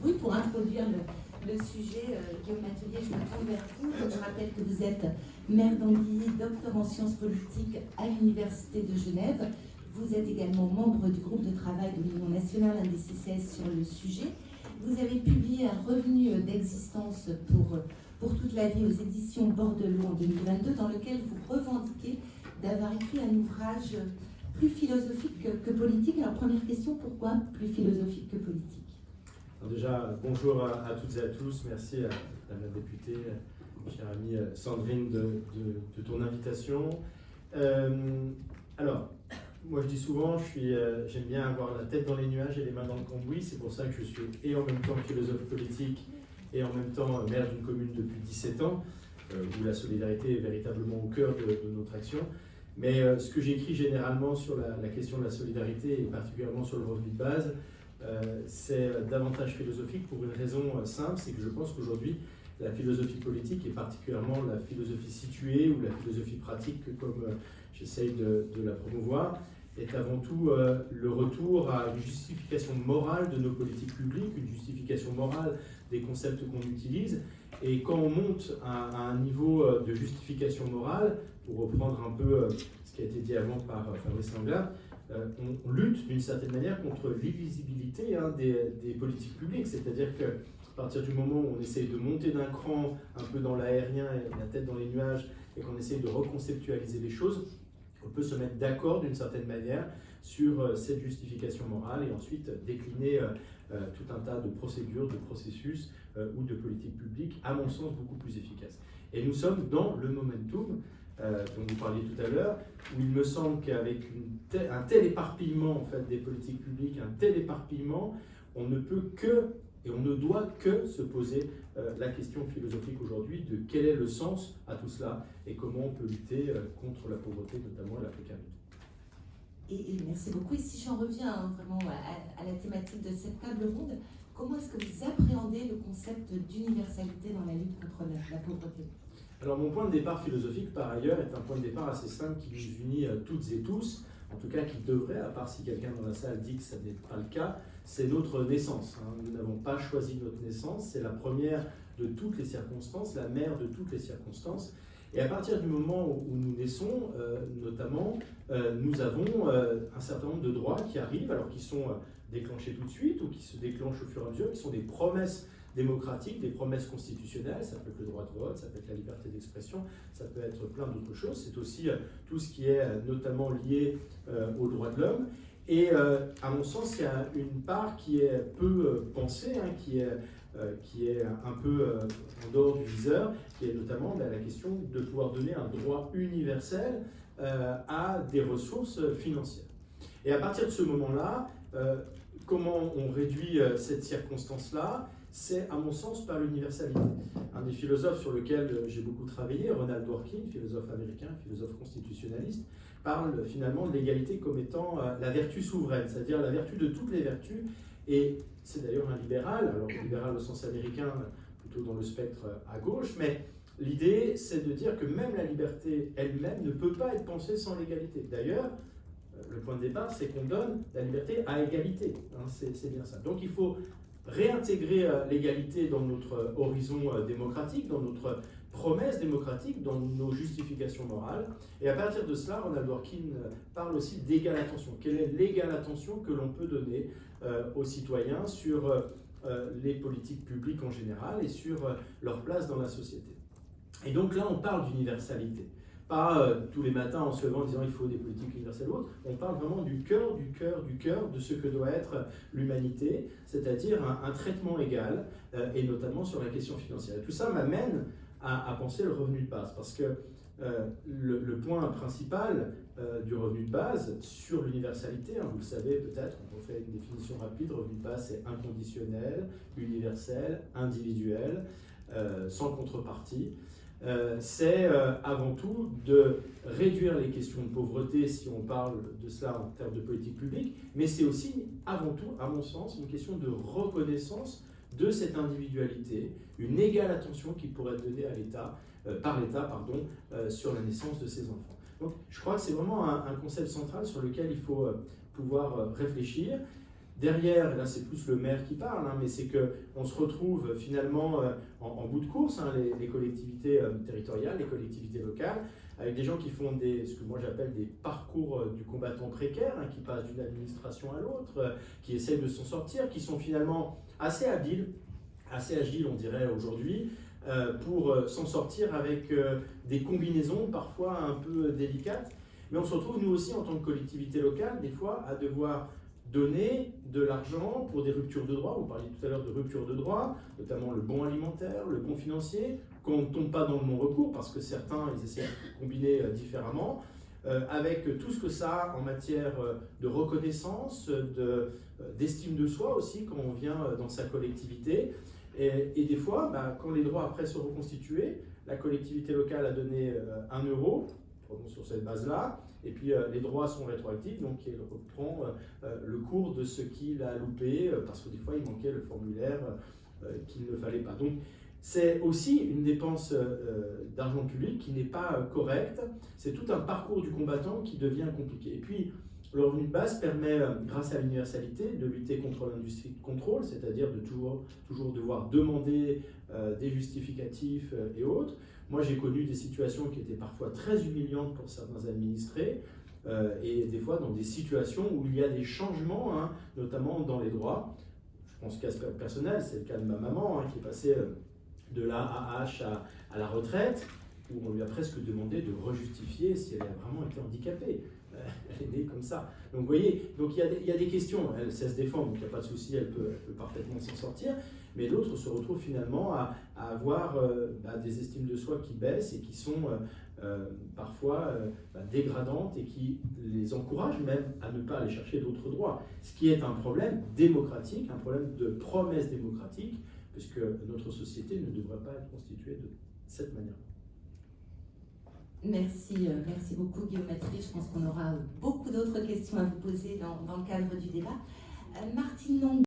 Oui, pour introduire le sujet, Guillaume Matelier, je me tourne vers vous. Donc, je rappelle que vous êtes maire d'Andilly, docteur en sciences politiques à l'Université de Genève. Vous êtes également membre du groupe de travail de l'Union nationale indécis sur le sujet. Vous avez publié un revenu d'existence pour toute la vie aux éditions Bordelot en 2022, dans lequel vous revendiquez d'avoir écrit un ouvrage plus philosophique que politique. Alors, première question, pourquoi plus philosophique que politique? Alors déjà, bonjour à toutes et à tous. Merci à Madame la députée, chère amie Sandrine, de ton invitation. Alors, moi je dis souvent, j'aime bien avoir la tête dans les nuages et les mains dans le cambouis. C'est pour ça que je suis et en même temps philosophe politique et en même temps maire d'une commune depuis 17 ans, où la solidarité est véritablement au cœur de notre action. Mais ce que j'écris généralement sur la question de la solidarité, et particulièrement sur le revenu de base, c'est davantage philosophique pour une raison simple, c'est que je pense qu'aujourd'hui, la philosophie politique, et particulièrement la philosophie située ou la philosophie pratique, comme j'essaye de la promouvoir, est avant tout le retour à une justification morale de nos politiques publiques, une justification morale des concepts qu'on utilise. Et quand on monte à un niveau de justification morale, pour reprendre un peu ce qui a été dit avant par Fabrice Langlade, on lutte d'une certaine manière contre l'illisibilité des politiques publiques. C'est-à-dire qu'à partir du moment où on essaye de monter d'un cran un peu dans l'aérien et la tête dans les nuages, et qu'on essaye de reconceptualiser les choses, on peut se mettre d'accord d'une certaine manière sur cette justification morale et ensuite décliner tout un tas de procédures, de processus ou de politiques publiques, à mon sens, beaucoup plus efficaces. Et nous sommes dans le momentum dont vous parliez tout à l'heure, où il me semble qu'avec un tel éparpillement en fait, des politiques publiques, un tel éparpillement, on ne peut que, et on ne doit que se poser la question philosophique aujourd'hui de quel est le sens à tout cela et comment on peut lutter contre la pauvreté, notamment la précarité. Et merci beaucoup. Et si j'en reviens vraiment à la thématique de cette table ronde, comment est-ce que vous appréhendez le concept d'universalité dans la lutte contre la pauvreté? Alors mon point de départ philosophique, par ailleurs, est un point de départ assez simple qui nous unit toutes et tous, en tout cas qui devrait, à part si quelqu'un dans la salle dit que ça n'est pas le cas, c'est notre naissance. Nous n'avons pas choisi notre naissance, c'est la première de toutes les circonstances, la mère de toutes les circonstances. Et à partir du moment où nous naissons, notamment, nous avons un certain nombre de droits qui arrivent, alors qui sont déclenchés tout de suite ou qui se déclenchent au fur et à mesure, qui sont des promesses démocratiques, des promesses constitutionnelles. Ça peut être le droit de vote, ça peut être la liberté d'expression, ça peut être plein d'autres choses. C'est aussi tout ce qui est notamment lié aux droits de l'homme. Et à mon sens, il y a une part qui est peu pensée, qui est un peu en dehors du viseur, qui est notamment la question de pouvoir donner un droit universel à des ressources financières. Et à partir de ce moment-là, comment on réduit cette circonstance-là? C'est, à mon sens, par l'universalité. Un des philosophes sur lequel j'ai beaucoup travaillé, Ronald Dworkin, philosophe américain, philosophe constitutionnaliste, parle finalement de l'égalité comme étant la vertu souveraine, c'est-à-dire la vertu de toutes les vertus. Et c'est d'ailleurs un libéral, alors libéral au sens américain, plutôt dans le spectre à gauche, mais l'idée, c'est de dire que même la liberté elle-même ne peut pas être pensée sans l'égalité. D'ailleurs, le point de départ, c'est qu'on donne la liberté à égalité. C'est bien ça. Donc il faut réintégrer l'égalité dans notre horizon démocratique, dans notre promesse démocratique, dans nos justifications morales. Et à partir de cela, Ronald Dworkin parle aussi d'égale attention. Quelle est l'égale attention que l'on peut donner aux citoyens sur les politiques publiques en général et sur leur place dans la société. Et donc là, on parle d'universalité. Pas tous les matins en se levant en disant il faut des politiques universelles ou autres. On parle vraiment du cœur de ce que doit être l'humanité, c'est-à-dire un traitement égal, et notamment sur la question financière. Et tout ça m'amène à penser le revenu de base, parce que le point principal du revenu de base sur l'universalité, vous le savez peut-être, on fait une définition rapide, revenu de base c'est inconditionnel, universel, individuel, sans contrepartie. C'est avant tout de réduire les questions de pauvreté si on parle de cela en termes de politique publique, mais c'est aussi avant tout, à mon sens, une question de reconnaissance de cette individualité, une égale attention qui pourrait être donnée à l'État, par l'État sur la naissance de ces enfants. Donc je crois que c'est vraiment un concept central sur lequel il faut pouvoir réfléchir. derrière, et là c'est plus le maire qui parle, mais c'est qu'on se retrouve finalement en bout de course, les collectivités territoriales, les collectivités locales, avec des gens qui font ce que moi j'appelle des parcours du combattant précaire, qui passent d'une administration à l'autre, qui essayent de s'en sortir, qui sont finalement assez habiles, assez agiles on dirait aujourd'hui, pour s'en sortir avec des combinaisons parfois un peu délicates. Mais on se retrouve nous aussi en tant que collectivité locale, des fois, à devoir donner de l'argent pour des ruptures de droit. Vous parliez tout à l'heure de ruptures de droit, notamment le bon alimentaire, le bon financier, qu'on ne tombe pas dans le non-recours parce que certains ils essaient de combiner différemment, avec tout ce que ça a en matière de reconnaissance, d'estime de soi aussi quand on vient dans sa collectivité. Et des fois, quand les droits après se reconstituer, la collectivité locale a donné 1 euro, sur cette base-là, et puis les droits sont rétroactifs, donc il reprend le cours de ce qu'il a loupé, parce que des fois il manquait le formulaire qu'il ne fallait pas. Donc c'est aussi une dépense d'argent public qui n'est pas correcte, c'est tout un parcours du combattant qui devient compliqué. Et puis le revenu de base permet, grâce à l'universalité, de lutter contre l'industrie de contrôle, c'est-à-dire de toujours devoir demander des justificatifs et autres. Moi, j'ai connu des situations qui étaient parfois très humiliantes pour certains administrés, et des fois dans des situations où il y a des changements, notamment dans les droits. Je pense qu'à ce cas personnel, c'est le cas de ma maman, qui est passée de l'AAH à la retraite, où on lui a presque demandé de rejustifier si elle a vraiment été handicapée. Elle est née comme ça. Donc vous voyez, il y a des questions. Elle sait se défendre, donc il n'y a pas de souci, elle peut parfaitement s'en sortir. Mais d'autres se retrouvent finalement à avoir des estimes de soi qui baissent et qui sont parfois dégradantes et qui les encouragent même à ne pas aller chercher d'autres droits. Ce qui est un problème démocratique, un problème de promesse démocratique, puisque notre société ne devrait pas être constituée de cette manière. Merci beaucoup Guillaume Mathilé. Je pense qu'on aura beaucoup d'autres questions à vous poser dans le cadre du débat. Martine Long.